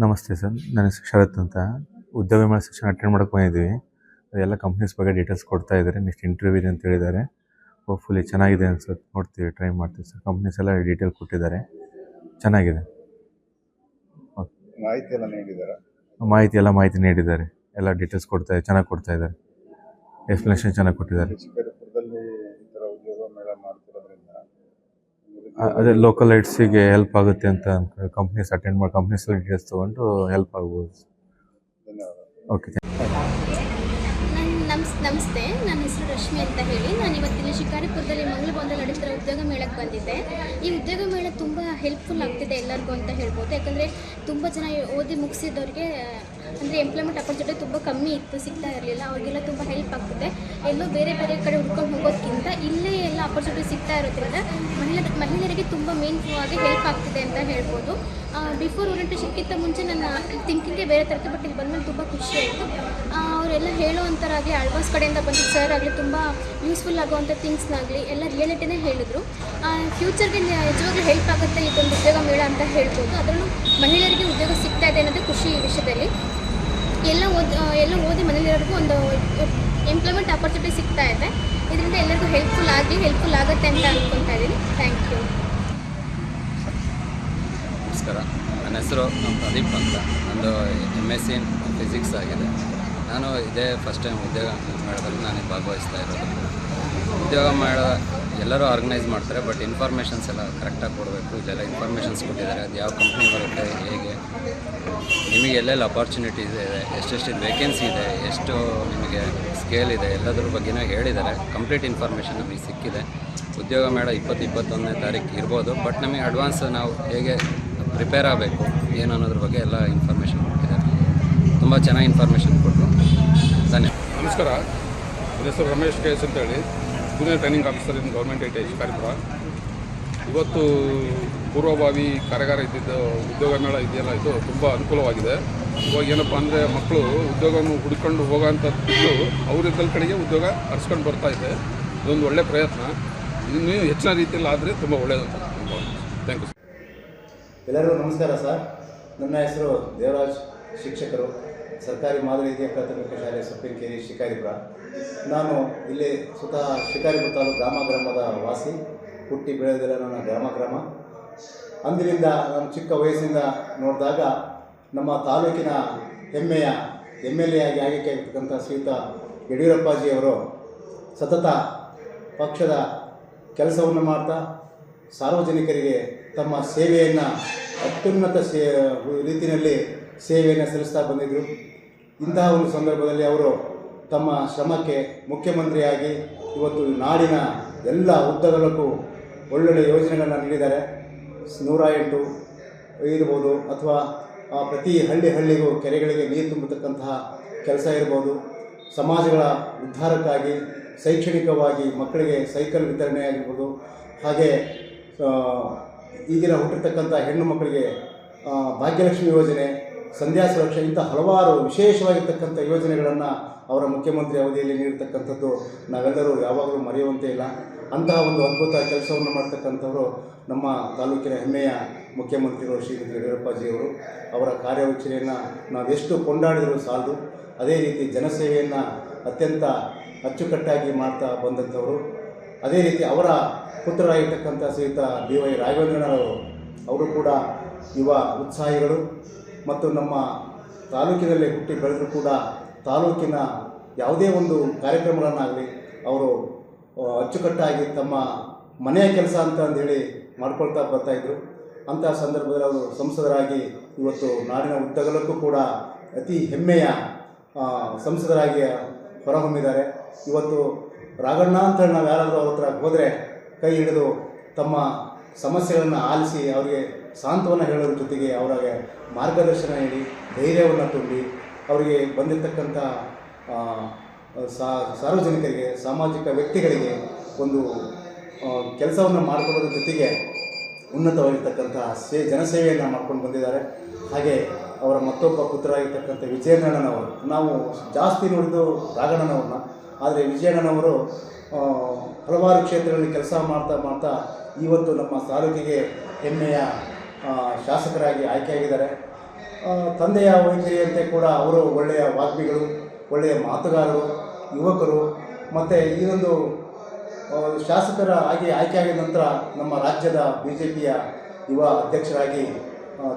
ನಮಸ್ತೆ ಸರ್, ನನ್ನ ಹೆಸರು ಶರತ್ ಅಂತ. ಉದ್ಯೋಗ ಮೇಳ ಸೆಕ್ಷನ್ ಅಟೆಂಡ್ ಮಾಡೋಕ್ಕೆ ಬಂದಿದ್ದೀವಿ. ಅದೆಲ್ಲ ಕಂಪ್ನೀಸ್ ಬಗ್ಗೆ ಡೀಟೇಲ್ಸ್ ಕೊಡ್ತಾ ಇದ್ದಾರೆ. ನೆಕ್ಸ್ಟ್ ಇಂಟರ್ವ್ಯೂ ಇದೆ ಅಂತ ಹೇಳಿದ್ದಾರೆ. ಹೋಪ್ಫುಲಿ ಚೆನ್ನಾಗಿದೆ ಅನ್ಸುತ್ತೆ, ನೋಡ್ತೀವಿ, ಟ್ರೈ ಮಾಡ್ತೀವಿ ಸರ್. ಕಂಪ್ನೀಸ್ ಎಲ್ಲ ಡೀಟೇಲ್ ಕೊಟ್ಟಿದ್ದಾರೆ, ಚೆನ್ನಾಗಿದೆ. ಮಾಹಿತಿ ನೀಡಿದ್ದಾರೆ, ಎಲ್ಲ ಡೀಟೇಲ್ಸ್ ಚೆನ್ನಾಗಿ ಕೊಡ್ತಾ ಇದ್ದಾರೆ. ಎಕ್ಸ್ಪ್ಲನೇಷನ್ ಚೆನ್ನಾಗಿ ಕೊಟ್ಟಿದ್ದಾರೆ. ಅದೇ ಲೋಕಲ್ ಲೈಟ್ಸಿಗೆ ಹೆಲ್ಪ್ ಆಗುತ್ತೆ ಅಂತ ಕಂಪ್ನೀಸ್ ಡೀಟೇಲ್ಸ್ ತೊಗೊಂಡು ಹೆಲ್ಪ್ ಆಗ್ಬೋದು. ಓಕೆ, ನಮಸ್ತೆ, ನನ್ನ ಹೆಸರು ರಶ್ಮಿ ಅಂತ ಹೇಳಿ. ನಾನು ಇವತ್ತಿನ ಶಿಕಾರಿಪುರದಲ್ಲಿ ಮಂಗಳೂರಲ್ಲಿ ನಡೆಸ್ತಿರೋ ಉದ್ಯೋಗ ಮೇಳಕ್ಕೆ ಬಂದಿದ್ದೆ. ಈ ಉದ್ಯೋಗ ಮೇಳ ತುಂಬ ಹೆಲ್ಪ್ಫುಲ್ ಆಗ್ತಿದೆ ಎಲ್ಲರಿಗೂ ಅಂತ ಹೇಳ್ಬೋದು. ಯಾಕಂದರೆ ತುಂಬ ಜನ ಓದಿ ಮುಗಿಸಿದವ್ರಿಗೆ ಅಂದರೆ ಎಂಪ್ಲಾಯ್ಮೆಂಟ್ ಅಪರ್ಚುನಿಟಿ ತುಂಬ ಕಮ್ಮಿ ಇತ್ತು, ಸಿಗ್ತಾ ಇರಲಿಲ್ಲ. ಅವ್ರಿಗೆಲ್ಲ ತುಂಬ ಹೆಲ್ಪ್ ಆಗ್ತಿದೆ. ಎಲ್ಲೋ ಬೇರೆ ಕಡೆ ಹುಡ್ಕೊಂಡು ಹೋಗೋದಕ್ಕಿಂತ ಇಲ್ಲೇ ಎಲ್ಲ ಅಪರ್ಚುನಿಟಿ ಸಿಗ್ತಾ ಇರೋದ್ರಿಂದ ಮಹಿಳೆಯರಿಗೆ ತುಂಬ ಆಗಿ ಹೆಲ್ಪ್ ಆಗ್ತಿದೆ ಅಂತ ಹೇಳ್ಬೋದು. ಬಿಫೋರ್ ಓರಿಯೆಂಟೇಷನ್ಗಿಂತ ಮುಂಚೆ ನನ್ನ ಥಿಂಕಿಂಗೇ ಬೇರೆ ಥರದ್ದು, ಬಟ್ ಇಲ್ಲಿ ಬಂದಮೇಲೆ ತುಂಬ ಖುಷಿ ಆಯಿತು. ಅವರೆಲ್ಲ ಹೇಳೋ ಅಂಥರಾಗಲಿ, ಆಳ್ವಾಸ್ ಕಡೆಯಿಂದ ಬಂದಿದ್ದ ಸರ್ ಆಗಲಿ ತುಂಬ ಯೂಸ್ಫುಲ್ ಆಗೋವಂಥ ಥಿಂಗ್ಸ್ನಾಗಲಿ ಎಲ್ಲ ರಿಯಾಲಿಟಿನೇ ಹೇಳಿದ್ರು. ಫ್ಯೂಚರ್ಗೆ ನಿಜವಾಗ್ಲೂ ಹೆಲ್ಪ್ ಆಗುತ್ತೆ ಇದೊಂದು ಉದ್ಯೋಗ ಮೇಳ ಅಂತ ಹೇಳ್ಬೋದು. ಅದರಲ್ಲೂ ಮಹಿಳೆಯರಿಗೆ ಉದ್ಯೋಗ ಸಿಗ್ತಾ ಇದೆ ಅನ್ನೋದು ಖುಷಿ ಈ ವಿಷಯದಲ್ಲಿ. ಎಲ್ಲ ಓದಿ ಮನೆಯಲ್ಲಿರೋರಿಗೂ ಒಂದು ಎಂಪ್ಲಾಯ್ಮೆಂಟ್ ಆಪರ್ಚುನಿಟಿ ಸಿಗ್ತಾ ಇದೆ. ಇದರಿಂದ ಎಲ್ಲರಿಗೂ ಹೆಲ್ಪ್ಫುಲ್ ಆಗುತ್ತೆ ಅಂತ ಅಂದ್ಕೊತಾ ಇದ್ದೀನಿ. Thank you. ನಮಸ್ಕಾರ, ನನ್ನ ಹೆಸರು ಪ್ರದೀಪ್ ಅಂತ. ನಂದು MSc ಇನ್ ಫಿಸಿಕ್ಸ್ ಆಗಿದೆ. ನಾನು ಇದೇ ಫಸ್ಟ್ ಟೈಮ್ ಉದ್ಯೋಗ ಮೇಳದಲ್ಲಿ ನಾನು ಭಾಗವಹಿಸ್ತಾ ಇರೋದು. ಉದ್ಯೋಗ ಮೇಳ ಎಲ್ಲರೂ ಆರ್ಗನೈಸ್ ಮಾಡ್ತಾರೆ, ಬಟ್ ಇನ್ಫಾರ್ಮೇಷನ್ಸ್ ಎಲ್ಲ ಕರೆಕ್ಟಾಗಿ ಕೊಡಬೇಕು. ಇಲ್ಲೆಲ್ಲ ಇನ್ಫಾರ್ಮೇಷನ್ಸ್ ಕೊಟ್ಟಿದ್ದಾರೆ, ಅದು ಯಾವ ಕಂಪ್ನಿ ಬರುತ್ತೆ, ಹೇಗೆ, ನಿಮಗೆ ಎಲ್ಲೆಲ್ಲ ಅಪಾರ್ಚುನಿಟೀಸ್ ಇದೆ, ಎಷ್ಟೆಷ್ಟು ವೇಕೆನ್ಸಿ ಇದೆ, ಎಷ್ಟು ನಿಮಗೆ ಸ್ಕೇಲ್ ಇದೆ, ಎಲ್ಲದ್ರ ಬಗ್ಗೆನೂ ಹೇಳಿದ್ದಾರೆ. ಕಂಪ್ಲೀಟ್ ಇನ್ಫಾರ್ಮೇಷನ್ ನಮಗೆ ಸಿಕ್ಕಿದೆ. ಉದ್ಯೋಗ ಮೇಳ 20-21ನೇ ತಾರೀಕು ಇರ್ಬೋದು, ಬಟ್ ನಮಗೆ ಅಡ್ವಾನ್ಸ್ ನಾವು ಹೇಗೆ ಪ್ರಿಪೇರ್ ಆಗಬೇಕು ಏನು ಅನ್ನೋದ್ರ ಬಗ್ಗೆ ಎಲ್ಲ ಇನ್ಫಾರ್ಮೇಷನ್ ಕೊಟ್ಟಿದ್ದಾರೆ. ತುಂಬ ಚೆನ್ನಾಗಿ ಇನ್ಫಾರ್ಮೇಷನ್ ಕೊಟ್ಟರು. ಧನ್ಯವಾದ. ನಮಸ್ಕಾರ, ನನ್ನ ಹೆಸರು ರಮೇಶ್ KS ಅಂತೇಳಿ, junior training officer in government I Shikaripura. ಇವತ್ತು ಪೂರ್ವಭಾವಿ ಕಾರ್ಯಾಗಾರ ಇದ್ದಿದ್ದು ಉದ್ಯೋಗ ಮೇಳ ಇದೆಯಲ್ಲ, ಇದು ತುಂಬ ಅನುಕೂಲವಾಗಿದೆ. ಇವಾಗ ಏನಪ್ಪ ಅಂದರೆ ಮಕ್ಕಳು ಉದ್ಯೋಗವನ್ನು ಹುಡ್ಕೊಂಡು ಹೋಗೋಂಥದ್ದು ಅವರಿದ್ದ ಕಡೆಗೆ ಉದ್ಯೋಗ ಅರ್ಸ್ಕೊಂಡು ಬರ್ತಾ ಇದೆ. ಇದೊಂದು ಒಳ್ಳೆಯ ಪ್ರಯತ್ನ. ಇನ್ನೂ ಹೆಚ್ಚಿನ ರೀತಿಯಲ್ಲಿ ಆದರೆ ತುಂಬ ಒಳ್ಳೆಯದಂತ. Thank you. ಎಲ್ಲರಿಗೂ ನಮಸ್ಕಾರ ಸರ್. ನನ್ನ ಹೆಸರು ದೇವರಾಜ್, ಶಿಕ್ಷಕರು, ಸರ್ಕಾರಿ ಮಾದರಿ ಹಿರಿಯ ಪ್ರಾಥಮಿಕ ಶಾಲೆ ಸೊಪ್ಪಿನಕೇರಿ, ಶಿಕಾರಿಪುರ. ನಾನು ಇಲ್ಲಿ ಸ್ವತಃ ಶಿಕಾರಿಪುರ ತಾಲೂಕು ಗ್ರಾಮದ ವಾಸಿ, ಹುಟ್ಟಿ ಬೆಳೆದಿರೋ ನನ್ನ ಗ್ರಾಮ. ಅಂದಿನಿಂದ ನಾನು ಚಿಕ್ಕ ವಯಸ್ಸಿಂದ ನೋಡಿದಾಗ ನಮ್ಮ ತಾಲೂಕಿನ ಹೆಮ್ಮೆಯ MLA ಆಗಿ ಆಯ್ಕೆ ಆಗಿರ್ತಕ್ಕಂಥ ಶ್ರೀಯುತ ಯಡಿಯೂರಪ್ಪಾಜಿಯವರು ಸತತ ಪಕ್ಷದ ಕೆಲಸವನ್ನು ಮಾಡ್ತಾ ಸಾರ್ವಜನಿಕರಿಗೆ ತಮ್ಮ ಸೇವೆಯನ್ನು ಅತ್ಯುನ್ನತ ರೀತಿಯಲ್ಲಿ ಸೇವೆಯನ್ನು ಸಲ್ಲಿಸ್ತಾ ಬಂದಿದ್ದರು. ಇಂತಹ ಒಂದು ಸಂದರ್ಭದಲ್ಲಿ ಅವರು ತಮ್ಮ ಶ್ರಮಕ್ಕೆ ಮುಖ್ಯಮಂತ್ರಿಯಾಗಿ ಇವತ್ತು ನಾಡಿನ ಎಲ್ಲ ಉದ್ದಗಲಕ್ಕೂ ಒಳ್ಳೊಳ್ಳೆ ಯೋಜನೆಗಳನ್ನು ನೀಡಿದ್ದಾರೆ. 108 ಇರ್ಬೋದು, ಅಥವಾ ಪ್ರತಿ ಹಳ್ಳಿಗೂ ಕೆರೆಗಳಿಗೆ ನೀರು ತುಂಬತಕ್ಕಂತಹ ಕೆಲಸ ಇರ್ಬೋದು, ಸಮಾಜಗಳ ಉದ್ಧಾರಕ್ಕಾಗಿ ಶೈಕ್ಷಣಿಕವಾಗಿ ಮಕ್ಕಳಿಗೆ ಸೈಕಲ್ ವಿತರಣೆ ಆಗಿರ್ಬೋದು, ಹಾಗೆ ಈಗಿನ ಹುಟ್ಟಿರ್ತಕ್ಕಂಥ ಹೆಣ್ಣು ಮಕ್ಕಳಿಗೆ ಭಾಗ್ಯಲಕ್ಷ್ಮಿ ಯೋಜನೆ, ಸಂಧ್ಯಾ ಸುರಕ್ಷೆ, ಇಂಥ ಹಲವಾರು ವಿಶೇಷವಾಗಿರ್ತಕ್ಕಂಥ ಯೋಜನೆಗಳನ್ನು ಅವರ ಮುಖ್ಯಮಂತ್ರಿ ಅವಧಿಯಲ್ಲಿ ನೀಡಿರ್ತಕ್ಕಂಥದ್ದು ನಾವೆಲ್ಲರೂ ಯಾವಾಗಲೂ ಮರೆಯುವಂತೆ ಇಲ್ಲ. ಅಂತಹ ಒಂದು ಅದ್ಭುತ ಕೆಲಸವನ್ನು ಮಾಡ್ತಕ್ಕಂಥವರು ನಮ್ಮ ತಾಲೂಕಿನ ಹೆಮ್ಮೆಯ ಮುಖ್ಯಮಂತ್ರಿಗಳು ಶ್ರೀ ಯಡಿಯೂರಪ್ಪಾಜಿಯವರು. ಅವರ ಕಾರ್ಯವೈಖರಿಯನ್ನು ನಾವೆಷ್ಟು ಕೊಂಡಾಡಿದರೂ ಸಾಲದು. ಅದೇ ರೀತಿ ಜನಸೇವೆಯನ್ನು ಅತ್ಯಂತ ಅಚ್ಚುಕಟ್ಟಾಗಿ ಮಾಡ್ತಾ ಬಂದಂಥವರು. ಅದೇ ರೀತಿ ಅವರ ಪುತ್ರರಾಗಿರ್ತಕ್ಕಂಥ ಶ್ರೀಯುತ BY ರಾಘವೇಂದ್ರನವರು ಅವರು ಕೂಡ ಯುವ ಉತ್ಸಾಹಿಗಳು ಮತ್ತು ನಮ್ಮ ತಾಲೂಕಿನಲ್ಲಿ ಹುಟ್ಟಿ ಬೆಳೆದರೂ ಕೂಡ ತಾಲೂಕಿನ ಯಾವುದೇ ಒಂದು ಕಾರ್ಯಕ್ರಮಗಳನ್ನಾಗಲಿ ಅವರು ಅಚ್ಚುಕಟ್ಟಾಗಿ ತಮ್ಮ ಮನೆಯ ಕೆಲಸ ಅಂತಂದೇಳಿ ಮಾಡ್ಕೊಳ್ತಾ ಬರ್ತಾಯಿದ್ರು. ಅಂತಹ ಸಂದರ್ಭದಲ್ಲಿ ಅವರು ಸಂಸದರಾಗಿ ಇವತ್ತು ನಾಡಿನ ಉದ್ದಗಲಕ್ಕೂ ಕೂಡ ಅತಿ ಹೆಮ್ಮೆಯ ಸಂಸದರಾಗಿ ಹೊರಹೊಮ್ಮಿದ್ದಾರೆ. ಇವತ್ತು ರಾಘಣ್ಣ ಅಂತ ನಾವು ಯಾರಾದರೂ ಅವ್ರ ಹತ್ರ ಹೋದರೆ ಕೈ ಹಿಡಿದು ತಮ್ಮ ಸಮಸ್ಯೆಗಳನ್ನು ಆಲಿಸಿ ಅವರಿಗೆ ಸಾಂತ್ವನ ಹೇಳೋದ್ರ ಜೊತೆಗೆ ಅವರಿಗೆ ಮಾರ್ಗದರ್ಶನ ನೀಡಿ ಧೈರ್ಯವನ್ನು ತುಂಬಿ ಅವರಿಗೆ ಬಂದಿರತಕ್ಕಂಥ ಸಾರ್ವಜನಿಕರಿಗೆ ಸಾಮಾಜಿಕ ವ್ಯಕ್ತಿಗಳಿಗೆ ಒಂದು ಕೆಲಸವನ್ನು ಮಾಡಿಕೊಡೋದ್ರ ಜೊತೆಗೆ ಉನ್ನತವಾಗಿರ್ತಕ್ಕಂಥ ಜನಸೇವೆಯನ್ನು ಮಾಡ್ಕೊಂಡು ಬಂದಿದ್ದಾರೆ. ಹಾಗೆ ಅವರ ಮತ್ತೊಬ್ಬ ಪುತ್ರರಾಗಿರ್ತಕ್ಕಂಥ ವಿಜಯಣ್ಣನವರು, ನಾವು ಜಾಸ್ತಿ ನೋಡಿದ್ದು ರಾಘಣ್ಣನವ್ರನ್ನ, ಆದರೆ ವಿಜಯಣ್ಣನವರು ಹಲವಾರು ಕ್ಷೇತ್ರಗಳಲ್ಲಿ ಕೆಲಸ ಮಾಡ್ತಾ ಇವತ್ತು ನಮ್ಮ ತಾಲೂಕಿಗೆ ಹೆಮ್ಮೆಯ ಶಾಸಕರಾಗಿ ಆಯ್ಕೆಯಾಗಿದ್ದಾರೆ. ತಂದೆಯ ವೈಖರಿಯಂತೆ ಕೂಡ ಅವರು ಒಳ್ಳೆಯ ವಾಗ್ಮಿಗಳು, ಒಳ್ಳೆಯ ಮಾತುಗಾರರು, ಯುವಕರು. ಮತ್ತು ಈ ಒಂದು ಶಾಸಕರ ಆಯ್ಕೆಯಾಗಿದ ನಂತರ ನಮ್ಮ ರಾಜ್ಯದ BJPಯ ಯುವ ಅಧ್ಯಕ್ಷರಾಗಿ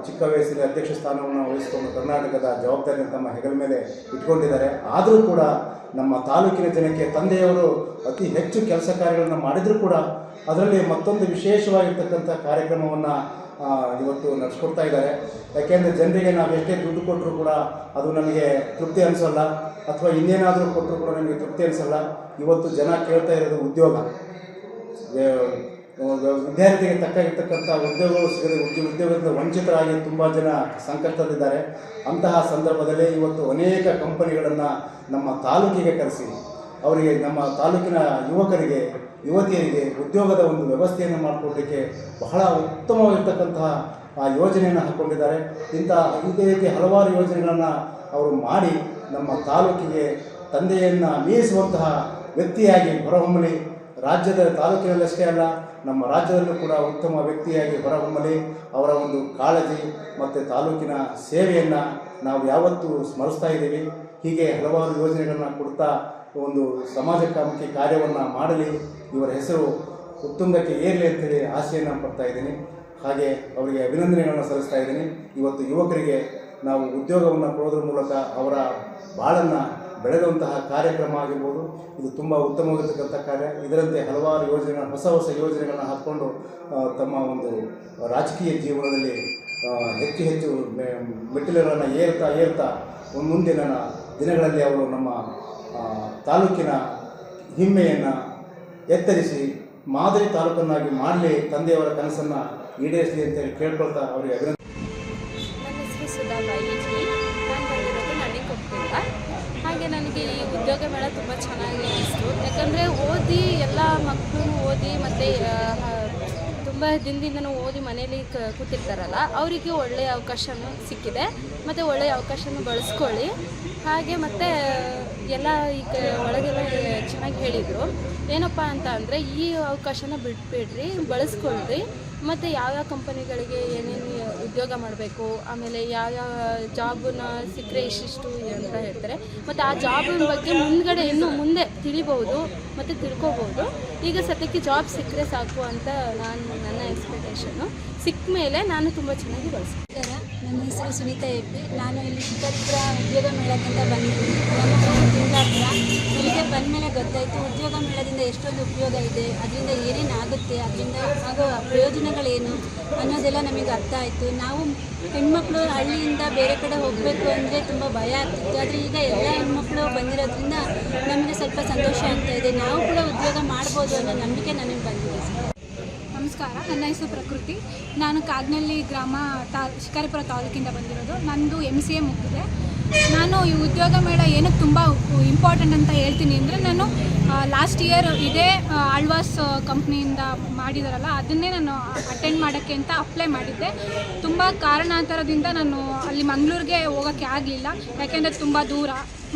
ಚಿಕ್ಕ ವಯಸ್ಸಿನ ಅಧ್ಯಕ್ಷ ಸ್ಥಾನವನ್ನು ವಹಿಸಿಕೊಂಡು ಕರ್ನಾಟಕದ ಜವಾಬ್ದಾರಿಯನ್ನು ತಮ್ಮ ಹೆಗಲ ಮೇಲೆ ಇಟ್ಕೊಂಡಿದ್ದಾರೆ. ಆದರೂ ಕೂಡ ನಮ್ಮ ತಾಲೂಕಿನ ಜನಕ್ಕೆ ತಂದೆಯವರು ಅತಿ ಹೆಚ್ಚು ಕೆಲಸ ಕಾರ್ಯಗಳನ್ನು ಮಾಡಿದರೂ ಕೂಡ ಅದರಲ್ಲಿ ಮತ್ತೊಂದು ವಿಶೇಷವಾಗಿರ್ತಕ್ಕಂಥ ಕಾರ್ಯಕ್ರಮವನ್ನು ಇವತ್ತು ನಡೆಸ್ಕೊಡ್ತಾ ಇದ್ದಾರೆ. ಯಾಕೆಂದರೆ ಜನರಿಗೆ ನಾವು ಎಷ್ಟೇ ದುಡ್ಡು ಕೊಟ್ಟರೂ ಕೂಡ ಅದು ನಮಗೆ ತೃಪ್ತಿ ಅನಿಸೋಲ್ಲ, ಅಥವಾ ಇನ್ನೇನಾದರೂ ಕೊಟ್ಟರೂ ಕೂಡ ನಮಗೆ ತೃಪ್ತಿ ಅನಿಸಲ್ಲ. ಇವತ್ತು ಜನ ಕೇಳ್ತಾ ಇರೋದು ಉದ್ಯೋಗ. ವಿದ್ಯಾರ್ಥಿಗೆ ತಕ್ಕಾಗಿರ್ತಕ್ಕಂಥ ಉದ್ಯೋಗಗಳು ಸಿಗದೆ ಉದ್ಯೋಗದಿಂದ ವಂಚಿತರಾಗಿ ತುಂಬ ಜನ ಸಂಕಷ್ಟದಲ್ಲಿದ್ದಾರೆ. ಅಂತಹ ಸಂದರ್ಭದಲ್ಲಿ ಇವತ್ತು ಅನೇಕ ಕಂಪನಿಗಳನ್ನು ನಮ್ಮ ತಾಲೂಕಿಗೆ ಕರೆಸಿ ಅವರಿಗೆ ನಮ್ಮ ತಾಲೂಕಿನ ಯುವಕರಿಗೆ ಯುವತಿಯರಿಗೆ ಉದ್ಯೋಗದ ಒಂದು ವ್ಯವಸ್ಥೆಯನ್ನು ಮಾಡಿಕೊಡಲಿಕ್ಕೆ ಬಹಳ ಉತ್ತಮವಾಗಿರ್ತಕ್ಕಂತಹ ಯೋಜನೆಯನ್ನು ಹಾಕ್ಕೊಂಡಿದ್ದಾರೆ. ಇದೇ ರೀತಿ ಹಲವಾರು ಯೋಜನೆಗಳನ್ನು ಅವರು ಮಾಡಿ ನಮ್ಮ ತಾಲೂಕಿಗೆ ತಂದೆಯನ್ನು ಮೀರಿಸುವಂತಹ ವ್ಯಕ್ತಿಯಾಗಿ ಹೊರಹೊಮ್ಮಲಿ. ರಾಜ್ಯದ ತಾಲೂಕಿನಲ್ಲಷ್ಟೇ ಅಲ್ಲ, ನಮ್ಮ ರಾಜ್ಯದಲ್ಲೂ ಕೂಡ ಉತ್ತಮ ವ್ಯಕ್ತಿಯಾಗಿ ಹೊರಹೊಮ್ಮಲಿ. ಅವರ ಒಂದು ಕಾಳಜಿ ಮತ್ತು ತಾಲೂಕಿನ ಸೇವೆಯನ್ನು ನಾವು ಯಾವತ್ತೂ ಸ್ಮರಿಸ್ತಾ ಇದ್ದೀವಿ. ಹೀಗೆ ಹಲವಾರು ಯೋಜನೆಗಳನ್ನು ಕೊಡ್ತಾ ಒಂದು ಸಮಾಜಕಾಮುಖಿ ಕಾರ್ಯವನ್ನು ಮಾಡಲಿ, ಇವರ ಹೆಸರು ಉತ್ತುಂಗಕ್ಕೆ ಏರಲಿ ಅಂತೇಳಿ ಆಸೆಯನ್ನು ಪಡ್ತಾ ಇದ್ದೀನಿ. ಹಾಗೆ ಅವರಿಗೆ ಅಭಿನಂದನೆಗಳನ್ನು ಸಲ್ಲಿಸ್ತಾ ಇದ್ದೀನಿ. ಇವತ್ತು ಯುವಕರಿಗೆ ನಾವು ಉದ್ಯೋಗವನ್ನು ಕೊಡೋದ್ರ ಮೂಲಕ ಅವರ ಬಾಳನ್ನು ಬೆಳೆದಂತಹ ಕಾರ್ಯಕ್ರಮ ಆಗಿರ್ಬೋದು. ಇದು ತುಂಬ ಉತ್ತಮವಾಗಿರ್ತಕ್ಕಂಥ ಕಾರ್ಯ. ಇದರಂತೆ ಹಲವಾರು ಯೋಜನೆಗಳನ್ನು ಹೊಸ ಯೋಜನೆಗಳನ್ನು ಹಾಕ್ಕೊಂಡು ತಮ್ಮ ಒಂದು ರಾಜಕೀಯ ಜೀವನದಲ್ಲಿ ಹೆಚ್ಚು ಮೆಟ್ಟಿಲುಗಳನ್ನು ಏರ್ತಾ ಮುಂದಿನ ದಿನಗಳಲ್ಲಿ ಅವರು ನಮ್ಮ ತಾಲೂಕಿನ ಹಿಮ್ಮೆಯನ್ನು ಎತ್ತರಿಸಿ ಮಾದರಿ ತಾಲೂಕನ್ನಾಗಿ ಮಾಡಲಿ, ತಂದೆಯವರ ಕನಸನ್ನು ಈಡೇರಿಸಲಿ ಅಂತೇಳಿ ಕೇಳ್ಕೊಳ್ತಾ ಅವರಿಗೆ ಅಭಿನಂದನೆ. ನನ್ನ ಹೆಸರು ಸುಧಾಬಾಯಿ ಜಿ. ನಾನು ಬಂದಿರೋದು ನಡಿಕೊಪ್ಪಿಂದ. ಹಾಗೆ ನನಗೆ ಈ ಉದ್ಯೋಗ ಮೇಳ ತುಂಬ ಚೆನ್ನಾಗಿ ಅನಿಸ್ತು. ಯಾಕಂದರೆ ಓದಿ ಎಲ್ಲ ಮಕ್ಕಳು ಓದಿ ಮತ್ತು ತುಂಬ ದಿನದಿಂದನೂ ಓದಿ ಮನೇಲಿ ಕೂತಿರ್ತಾರಲ್ಲ, ಅವರಿಗೆ ಒಳ್ಳೆಯ ಅವಕಾಶನೂ ಸಿಕ್ಕಿದೆ ಮತ್ತು ಒಳ್ಳೆಯ ಅವಕಾಶನೂ ಬಳಸ್ಕೊಳ್ಳಿ. ಹಾಗೆ ಮತ್ತು ಎಲ್ಲ ಈಗ ಒಳಗೆಲ್ಲ ಚೆನ್ನಾಗಿ ಹೇಳಿದರು. ಏನಪ್ಪ ಅಂತ ಅಂದರೆ ಈ ಅವಕಾಶನ ಬಿಟ್ಬಿಡ್ರಿ, ಬಳಸ್ಕೊಳ್ರಿ. ಮತ್ತು ಯಾವ್ಯಾವ ಕಂಪನಿಗಳಿಗೆ ಏನೇನು ಉದ್ಯೋಗ ಮಾಡಬೇಕು, ಆಮೇಲೆ ಯಾವ್ಯಾವ ಜಾಬನ್ನ ಸಿಕ್ಕರೆ ಇಷ್ಟಿಷ್ಟು ಅಂತ ಹೇಳ್ತಾರೆ. ಮತ್ತು ಆ ಜಾಬಿನ ಬಗ್ಗೆ ಮುಂದ್ಗಡೆ ಇನ್ನೂ ಮುಂದೆ ತಿಳಿಬೋದು ಮತ್ತು ತಿಳ್ಕೊಬೋದು. ಈಗ ಸದ್ಯಕ್ಕೆ ಜಾಬ್ ಸಿಕ್ಕರೆ ಸಾಕು ಅಂತ ನನ್ನ ಎಕ್ಸ್ಪೆಕ್ಟೇಷನ್ನು. ಸಿಕ್ಕ ಮೇಲೆ ನಾನು ತುಂಬ ಚೆನ್ನಾಗಿ ಬಳಸ್ತಾರೆ. ನನ್ನ ಹೆಸರು ಸುನೀತಾ ಎಪ್ಪಿ. ನಾನು ಇಲ್ಲಿ ಶಿಕಾರಿಪುರ ಉದ್ಯೋಗ ಮೇಳಕ್ಕಿಂತ ಬಂದಿದ್ದೀನಿ. ನನ್ನ ತಿಂಗಳ ಹತ್ರ ಇಲ್ಲಿಗೆ ಬಂದಮೇಲೆ ಗೊತ್ತಾಯಿತು ಉದ್ಯೋಗ ಮೇಳದಿಂದ ಎಷ್ಟೊಂದು ಉಪಯೋಗ ಇದೆ, ಅದರಿಂದ ಏನೇನು ಆಗುತ್ತೆ, ಅದರಿಂದ ಆಗೋ ಪ್ರಯೋಜನಗಳೇನು ಅನ್ನೋದೆಲ್ಲ ನಮಗೆ ಅರ್ಥ ಆಯಿತು. ನಾವು ಹೆಣ್ಮಕ್ಳು ಹಳ್ಳಿಯಿಂದ ಬೇರೆ ಕಡೆ ಹೋಗಬೇಕು ಅಂದರೆ ತುಂಬ ಭಯ ಆಗ್ತಿತ್ತು. ಆದರೆ ಈಗ ಎಲ್ಲ ಹೆಣ್ಮಕ್ಳು ಬಂದಿರೋದ್ರಿಂದ ನಮಗೆ ಸ್ವಲ್ಪ ಸಂತೋಷ ಆಗ್ತಾಯಿದೆ. ನಾವು ಕೂಡ ಉದ್ಯೋಗ ಮಾಡ್ಬೋದು ಅನ್ನೋ ನಂಬಿಕೆ ನನಗೆ ಬಂದಿದೆ. ನಮಸ್ಕಾರ, ನನ್ನ ಹೆಸರು ಪ್ರಕೃತಿ. ನಾನು ಕಾಗ್ನಳ್ಳಿ ಗ್ರಾಮ ಶಿಕಾರಿಪುರ ತಾಲೂಕಿಂದ ಬಂದಿರೋದು. ನಂದು MCA ಮುಗಿದಿದೆ. ನಾನು ಈ ಉದ್ಯೋಗ ಮೇಳ ಏನಕ್ಕೆ ತುಂಬ ಇಂಪಾರ್ಟೆಂಟ್ ಅಂತ ಹೇಳ್ತೀನಿ ಅಂದರೆ, ನಾನು ಲಾಸ್ಟ್ ಇಯರ್ ಇದೇ ಆಳ್ವಾಸ್ ಕಂಪ್ನಿಯಿಂದ ಮಾಡಿದಾರಲ್ಲ, ಅದನ್ನೇ ನಾನು ಅಟೆಂಡ್ ಮಾಡೋಕ್ಕೆ ಅಂತ ಅಪ್ಲೈ ಮಾಡಿದ್ದೆ. ತುಂಬ ಕಾರಣಾಂತರದಿಂದ ನಾನು ಅಲ್ಲಿ ಮಂಗಳೂರಿಗೆ ಹೋಗೋಕ್ಕೆ ಆಗಲಿಲ್ಲ, ಯಾಕೆಂದರೆ ತುಂಬ ದೂರ,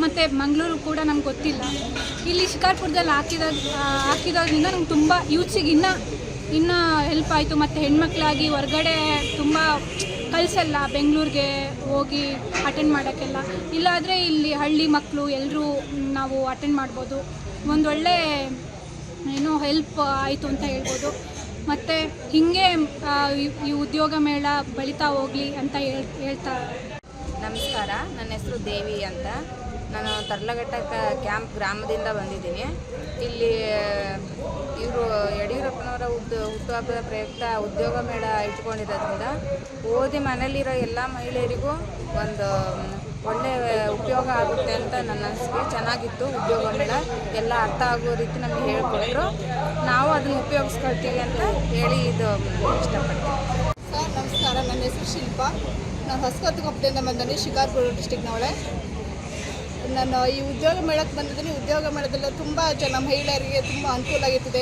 ಮತ್ತು ಮಂಗಳೂರು ಕೂಡ ನಮ್ಗೆ ಗೊತ್ತಿಲ್ಲ. ಇಲ್ಲಿ ಶಿಕಾರಿಪುರದಲ್ಲಿ ಹಾಕಿದ್ರಿಂದ ನಂಗೆ ತುಂಬ ಯೂತ್ಸಿಗೆ ಇನ್ನೂ ಹೆಲ್ಪ್ ಆಯಿತು. ಮತ್ತು ಹೆಣ್ಮಕ್ಳಾಗಿ ಹೊರಗಡೆ ತುಂಬ ಕಲಿಸಲ್ಲ, ಬೆಂಗಳೂರಿಗೆ ಹೋಗಿ ಅಟೆಂಡ್ ಮಾಡೋಕ್ಕೆಲ್ಲ. ಇಲ್ಲಾದರೆ ಇಲ್ಲಿ ಹಳ್ಳಿ ಮಕ್ಕಳು ಎಲ್ಲರೂ ನಾವು ಅಟೆಂಡ್ ಮಾಡ್ಬೋದು. ಒಂದೊಳ್ಳೆ ಏನೋ ಹೆಲ್ಪ್ ಆಯಿತು ಅಂತ ಹೇಳ್ಬೋದು. ಮತ್ತು ಹೀಗೆ ಈ ಉದ್ಯೋಗ ಮೇಳ ಬೆಳೀತಾ ಹೋಗಲಿ ಅಂತ ಹೇಳ್ತಾ. ನಮಸ್ಕಾರ, ನನ್ನ ಹೆಸರು ದೇವಿ ಅಂತ. ನಾನು ತರ್ಲಘಟ್ಟ ಕ್ಯಾಂಪ್ ಗ್ರಾಮದಿಂದ ಬಂದಿದ್ದೀನಿ. ಇಲ್ಲಿ ಇವರು ಯಡಿಯೂರಪ್ಪನವರ ಹುಟ್ಟುಹಬ್ಬದ ಪ್ರಯುಕ್ತ ಉದ್ಯೋಗ ಮೇಳ ಇಟ್ಕೊಂಡಿರೋದ್ರಿಂದ ಓದಿ ಮನೇಲಿರೋ ಎಲ್ಲ ಮಹಿಳೆಯರಿಗೂ ಒಂದು ಒಳ್ಳೆಯ ಉಪಯೋಗ ಆಗುತ್ತೆ ಅಂತ ನನ್ನ ಅನಿಸಿಕೆ. ಚೆನ್ನಾಗಿತ್ತು ಉದ್ಯೋಗ ಮೇಳ, ಎಲ್ಲ ಅರ್ಥ ಆಗೋ ರೀತಿ ನಮಗೆ ಹೇಳಿಕೊಟ್ರು. ನಾವು ಅದನ್ನು ಉಪಯೋಗಿಸ್ಕೊಳ್ತೀವಿ ಅಂತ ಹೇಳಿ ಇದು ಇಷ್ಟಪಡ್ತೀನಿ. ಸರ್ ನಮಸ್ಕಾರ, ನನ್ನ ಹೆಸರು ಶಿಲ್ಪ. ನಾನು ಹೊಸಕೊತ್ತಕೊಪ್ಪದಿಂದ ಬಂದಿದ್ದೀನಿ, ಶಿಕಾರ್ಪುರ ಡಿಸ್ಟಿಕ್ನವಳೆ. ನಾನು ಈ ಉದ್ಯೋಗ ಮೇಳಕ್ಕೆ ಬಂದಿದ್ದೀನಿ. ಉದ್ಯೋಗ ಮೇಳದಲ್ಲಿ ತುಂಬ ಜನ ಮಹಿಳೆಯರಿಗೆ ತುಂಬ ಅನುಕೂಲ ಆಗಿರ್ತದೆ.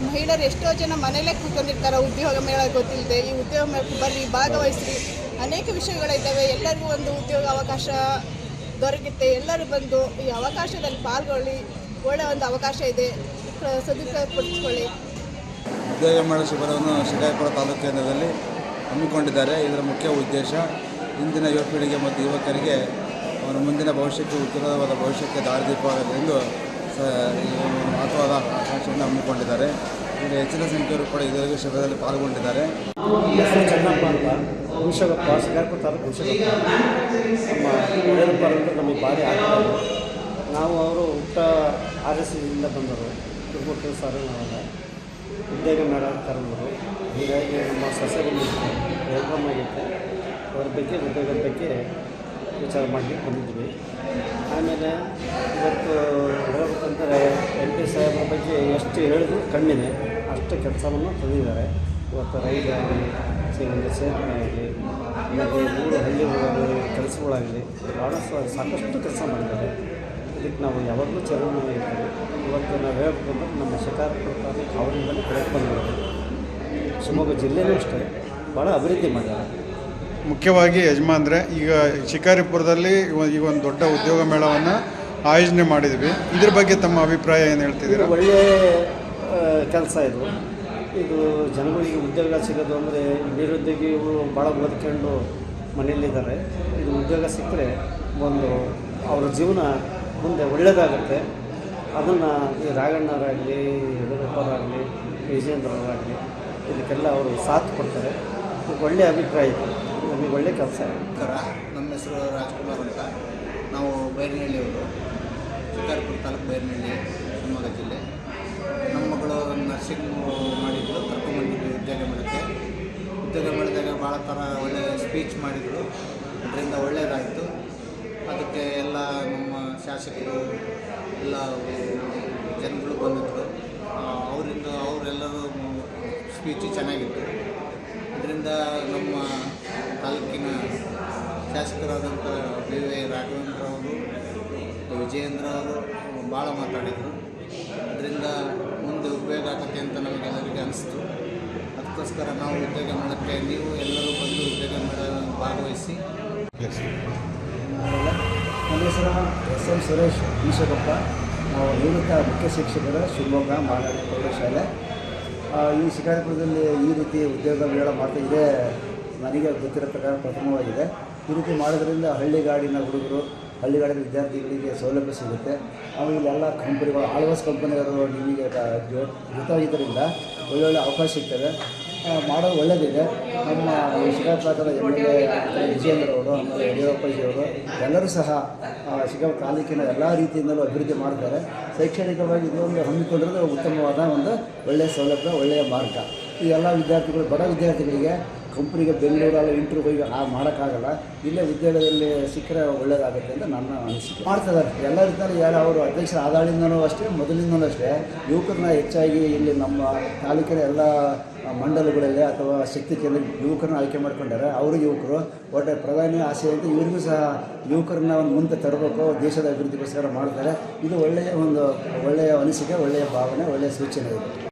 ಮಹಿಳೆಯರು ಎಷ್ಟೋ ಜನ ಮನೆಯಲ್ಲೇ ಕೂತ್ಕೊಂಡಿರ್ತಾರೆ, ಉದ್ಯೋಗ ಮೇಳ ಗೊತ್ತಿಲ್ಲದೆ. ಈ ಉದ್ಯೋಗ ಮೇಳಕ್ಕೆ ಬರ್ರಿ, ಭಾಗವಹಿಸ್ರಿ. ಅನೇಕ ವಿಷಯಗಳಿದ್ದಾವೆ. ಎಲ್ಲರಿಗೂ ಒಂದು ಉದ್ಯೋಗ ಅವಕಾಶ ದೊರಕುತ್ತೆ. ಎಲ್ಲರೂ ಬಂದು ಈ ಅವಕಾಶದಲ್ಲಿ ಪಾಲ್ಗೊಳ್ಳಿ. ಒಳ್ಳೆಯ ಒಂದು ಅವಕಾಶ ಇದೆ, ಸದುಪಯೋಗಪಡಿಸ್ಕೊಳ್ಳಿ. ಉದ್ಯೋಗ ಮೇಳ ಶಿಬಿರವನ್ನು ಶಿಕಾರಿಪುರ ತಾಲೂಕು ಕೇಂದ್ರದಲ್ಲಿ ಹಮ್ಮಿಕೊಂಡಿದ್ದಾರೆ. ಇದರ ಮುಖ್ಯ ಉದ್ದೇಶ ಇಂದಿನ ಯುವ ಪೀಳಿಗೆ ಮತ್ತು ಯುವಕರಿಗೆ ಅವರ ಮುಂದಿನ ಭವಿಷ್ಯಕ್ಕೆ ಉಜ್ವಲವಾದ ಭವಿಷ್ಯಕ್ಕೆ ದಾರಿದೀಪವಾಗಲೆಂದು ಮಹತ್ವದ ಆಕಾಂಕ್ಷೆಯನ್ನು ಹಮ್ಮಿಕೊಂಡಿದ್ದಾರೆ. ಇಲ್ಲಿ ಹೆಚ್ಚಿನ ಸಂಖ್ಯೆಯವರು ಕೂಡ ಇದರಲ್ಲಿ ಶಿಬಿರದಲ್ಲಿ ಪಾಲ್ಗೊಂಡಿದ್ದಾರೆ. ಚೆನ್ನಪ್ಪ ಅಂತ, ಹುಣಸೆಗೊಪ್ಪ, ಶಿಕಾರಿಪುರ ತಾಲೂಕು ಹುಣಸೆಗೊಪ್ಪ. ನಮ್ಮ ಯಡಿಯೂರಪ್ಪ ನಮಗೆ ಭಾರಿ ಆಗ್ತದೆ. ನಾವು ಅವರು ಹುಟ್ಟ RSSದಿಂದ ಬಂದರು. ತುಮಕೂರು ಸರ್ ನಾವೆಲ್ಲ ಉದ್ಯೋಗ ಮೇಳ ಕರೆದರು. ಹೀಗಾಗಿ ನಮ್ಮ ಸೊಸೈಟಿ ವೆಲ್ಕಮ್ ಆಗಿತ್ತು. ಅವ್ರ ಬಗ್ಗೆ ಉದ್ಯೋಗದ ಬಗ್ಗೆ ವಿಚಾರ ಮಾಡಿ ಬಂದಿದ್ವಿ. ಆಮೇಲೆ ಇವತ್ತು ಹೇಳ್ಬೇಕಂದ್ರೆ MP ಸಾಹೇಬ್ರ ಬಗ್ಗೆ ಎಷ್ಟು ಹೇಳಿದ್ರು ಕಮ್ಮಿನೇ, ಅಷ್ಟು ಕೆಲಸವನ್ನು ತಂದಿದ್ದಾರೆ. ಇವತ್ತು ರೈಲಾಗಲಿ, ಒಂದು ಸೇತುವೆ ಆಗಲಿ, ಮತ್ತು ಊರು ಹಳ್ಳಿಗಳಾಗಲಿ ಕೆಲಸಗಳಾಗಲಿ ಭಾಳ ಸಾಕಷ್ಟು ಕೆಲಸ ಮಾಡಿದ್ದಾರೆ. ಇದಕ್ಕೆ ನಾವು ಯಾವಾಗಲೂ ಚಲನೆ ಇರ್ತೀವಿ. ಇವತ್ತು ನಾವು ಹೇಳ್ಬೇಕಂದ್ರೆ ನಮ್ಮ ಶಿಕಾರಿಪುರ ತಾಲೂಕು ಅವರಿಂದಲೇ ಬೆಳಕು ಬಂದಿರೋದು. ಶಿವಮೊಗ್ಗ ಜಿಲ್ಲೆಯೂ ಅಷ್ಟೇ ಭಾಳ ಅಭಿವೃದ್ಧಿ ಮಾಡಿದ್ದಾರೆ. ಮುಖ್ಯವಾಗಿ ಯಜಮಾನ್ರೆ, ಈಗ ಶಿಕಾರಿಪುರದಲ್ಲಿ ಈಗ ಒಂದು ದೊಡ್ಡ ಉದ್ಯೋಗ ಮೇಳವನ್ನು ಆಯೋಜನೆ ಮಾಡಿದ್ವಿ. ಇದ್ರ ಬಗ್ಗೆ ತಮ್ಮ ಅಭಿಪ್ರಾಯ ಏನು ಹೇಳ್ತಿದ್ದೀರಾ? ಒಳ್ಳೆಯ ಕೆಲಸ ಇದು. ಇದು ಜನಗಳಿಗೆ ಉದ್ಯೋಗ ಸಿಗೋದು ಅಂದರೆ ನಿರುದ್ಯೋಗಿಗಳು ಭಾಳ ಓದ್ಕೊಂಡು ಮನೆಯಲ್ಲಿದ್ದಾರೆ. ಇದು ಉದ್ಯೋಗ ಸಿಕ್ಕರೆ ಒಂದು ಅವರ ಜೀವನ ಮುಂದೆ ಒಳ್ಳೆಯದಾಗುತ್ತೆ. ಅದನ್ನು ಈ ರಾಘಣ್ಣವರಾಗಲಿ, ಯಡಿಯೂರಪ್ಪರಾಗಲಿ, ವಿಜೇಂದ್ರವರಾಗಲಿ ಇದಕ್ಕೆಲ್ಲ ಅವರು ಸಾಥ್ ಕೊಡ್ತಾರೆ. ಒಳ್ಳೆಯ ಅಭಿಪ್ರಾಯ ಇದೆ, ನಮಗೆ ಒಳ್ಳೆಯ ಕೆಲಸ. ನಮ್ಮ ಹೆಸರು ರಾಜ್ಕುಮಾರ್ ಅಂತ. ನಾವು ಬೈರನಹಳ್ಳಿಯವರು, ಶಿಕಾರಿಪುರ ತಾಲೂಕು ಬೈರನಹಳ್ಳಿ, ಶಿವಮೊಗ್ಗ ಜಿಲ್ಲೆ. ನಮ್ಮ ಮಗಳು ನರ್ಸಿಂಗ್ ಮಾಡಿದ್ರು, ಕರ್ಕೊಂಡ್ಬಂದಿದ್ವಿ ಉದ್ಯೋಗ ಮೇಳಕ್ಕೆ. ಉದ್ಯೋಗ ಮೇಳದಾಗ ಭಾಳ ಥರ ಒಳ್ಳೆಯ ಸ್ಪೀಚ್ ಮಾಡಿದರು. ಅದರಿಂದ ಒಳ್ಳೆಯದಾಯಿತು. ಅದಕ್ಕೆ ಎಲ್ಲ ನಮ್ಮ ಶಾಸಕರು ಎಲ್ಲ ಜನಗಳು ಬಂದಿದ್ದರು. ಅವರೆಲ್ಲರೂ ಸ್ಪೀಚು ಚೆನ್ನಾಗಿತ್ತು. ಇದರಿಂದ ನಮ್ಮ ತಾಲೂಕಿನ ಶಾಸಕರಾದಂಥ ವಿ ರಾಘವೇಂದ್ರ ಅವರು, ವಿಜಯೇಂದ್ರ ಅವರು ಭಾಳ ಮಾತಾಡಿದರು. ಅದರಿಂದ ಮುಂದೆ ಉಪಯೋಗ ಆಗುತ್ತೆ ಅಂತ ನಮಗೆಲ್ಲರಿಗೆ ಅನಿಸ್ತು. ಅದಕ್ಕೋಸ್ಕರ ನಾವು ಉದ್ಯೋಗ ಮೇಳಕ್ಕೆ ನೀವು ಎಲ್ಲರೂ ಬಂದು ಉದ್ಯೋಗ ಮೇಳ ಭಾಗವಹಿಸಿ. ನನ್ನ ಹೆಸರು SM ಸುರೇಶ್ ಹುಣಸೆಗೊಪ್ಪ. ನಾವು ನಿವೃತ್ತ ಮುಖ್ಯ ಶಿಕ್ಷಕರು, ಶಿವಮೊಗ್ಗ ಮಹಾನಗರ ಪ್ರೌಢಶಾಲೆ. ಈ ಶಿಕಾರಿಪುರದಲ್ಲಿ ಈ ರೀತಿ ಉದ್ಯೋಗ ಮೇಳ ಮಾಡ್ತಾ ಇದೇ ನನಗೆ ಗೊತ್ತಿರೋ ಪ್ರಕಾರ ಪ್ರಥಮವಾಗಿದೆ. ಈ ರೀತಿ ಮಾಡೋದ್ರಿಂದ ಹಳ್ಳಿಗಾಡಿನ ಹುಡುಗರು, ಹಳ್ಳಿಗಾಡಿನ ವಿದ್ಯಾರ್ಥಿಗಳಿಗೆ ಸೌಲಭ್ಯ ಸಿಗುತ್ತೆ. ಆಮೇಲೆ ಇಲ್ಲೆಲ್ಲ ಕಂಪನಿಗಳು, ಆಳ್ವಾಸ್ ಕಂಪನಿಯವರು ನಿಮಗೆ ಜೊತೆಗಿದ್ದರಿಂದ ಒಳ್ಳೊಳ್ಳೆ ಅವಕಾಶ ಸಿಗ್ತದೆ. ಮಾಡೋದು ಒಳ್ಳೆಯದಿದೆ. ನಮ್ಮ ಶಿಕಾರಿಪುರ MLA ವಿಜಯೇಂದ್ರ ಅವರು, ಆಮೇಲೆ ಯಡಿಯೂರಪ್ಪಜಿಯವರು ಎಲ್ಲರೂ ಸಹ ಶಿಕಾರಿಪುರ ತಾಲೂಕಿನ ಎಲ್ಲ ರೀತಿಯಿಂದಲೂ ಅಭಿವೃದ್ಧಿ ಮಾಡ್ತಾರೆ. ಶೈಕ್ಷಣಿಕವಾಗಿ ಇದೊಂದು ಹಮ್ಮಿಕೊಂಡಿರೋದು ಉತ್ತಮವಾದ ಒಂದು ಒಳ್ಳೆಯ ಸೌಲಭ್ಯ, ಒಳ್ಳೆಯ ಮಾರ್ಗ. ಈ ಎಲ್ಲ ವಿದ್ಯಾರ್ಥಿಗಳು, ಬಡ ವಿದ್ಯಾರ್ಥಿಗಳಿಗೆ ಕಂಪ್ನಿಗೆ ಬೆಂಗಳೂರಲ್ಲಿ ಇಂಟರ್ವ್ಯೂಗೆ ಮಾಡೋಕ್ಕಾಗಲ್ಲ. ಇಲ್ಲೇ ಉದ್ಯೋಗದಲ್ಲಿ ಸಿಕ್ಕರೆ ಒಳ್ಳೆಯದಾಗುತ್ತೆ ಅಂತ ನನ್ನ ಅನಿಸಿಕೆ. ಮಾಡ್ತಿದ್ದಾರೆ ಎಲ್ಲ ರೀತಿಯಲ್ಲಿ. ಅವರು ಅಧ್ಯಕ್ಷರ ಆದಾಳಿಂದನೂ ಅಷ್ಟೇ, ಮೊದಲಿಂದನೂ ಅಷ್ಟೇ ಯುವಕರನ್ನ ಹೆಚ್ಚಾಗಿ ಇಲ್ಲಿ ನಮ್ಮ ತಾಲೂಕಿನ ಎಲ್ಲ ಮಂಡಲಗಳಲ್ಲಿ ಅಥವಾ ಶಕ್ತಿ ಕೇಂದ್ರ ಯುವಕರನ್ನ ಆಯ್ಕೆ ಮಾಡ್ಕೊಂಡಾರೆ. ಅವರು ಯುವಕರು ಒಳ್ಳೆ ಪ್ರಧಾನಿ ಆಸೆ ಅಂತ ಇವರಿಗೂ ಸಹ ಯುವಕರನ್ನ ಒಂದು ಮುಂದೆ ತರಬೇಕು, ದೇಶದ ಅಭಿವೃದ್ಧಿಗೋಸ್ಕರ ಮಾಡ್ತಾರೆ. ಇದು ಒಳ್ಳೆಯ ಅನಿಸಿಕೆ, ಒಳ್ಳೆಯ ಭಾವನೆ, ಒಳ್ಳೆಯ ಸೂಚನೆ ಇದೆ.